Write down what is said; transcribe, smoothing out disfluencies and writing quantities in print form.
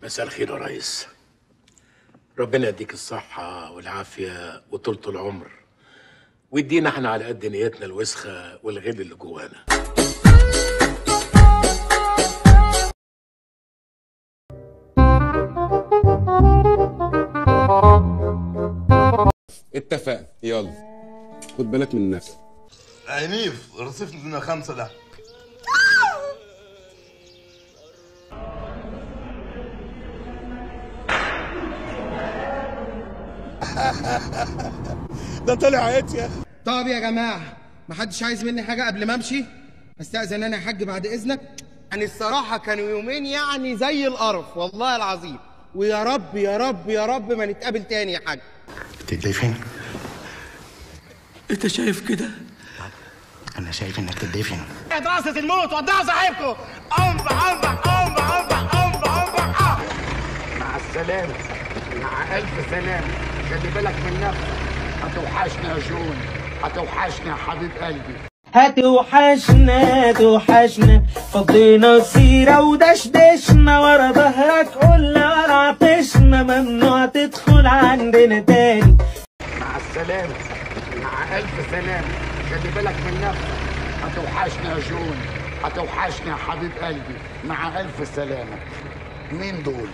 مساء الخير يا ريس. ربنا يديك الصحة والعافية وطولة العمر، ويدينا احنا على قد نيتنا الوسخة والغل اللي جوانا. اتفقنا، يلا خد بالك من نفسك. عنيف رصيف لنا 5 ده. ده طلع عيط يا اخي. طب يا جماعه، محدش عايز مني حاجه قبل ما امشي؟ استاذن انا يا حاج بعد اذنك. يعني الصراحه كانوا يومين يعني زي القرف والله العظيم، ويا رب يا رب يا رب ما نتقابل تاني يا حاج. تدفن؟ انت شايف كده؟ انا شايف انك تدفن. دراسه الموت ودعوا صاحبكم. مع السلامة، مع ألف سلامة، خلي بالك من نفسك. هتوحشنا يا جون، هتوحشنا يا حبيب قلبي. هتوحشنا فضينا سيرة ودشدشنا ورا ظهرك قلنا ورا عطشنا ممنوع تدخل عندنا تاني. مع السلامة، مع ألف سلامة، خلي بالك من نفسك. هتوحشنا يا جون، هتوحشنا يا حبيب قلبي. مع ألف سلامة. مين دول؟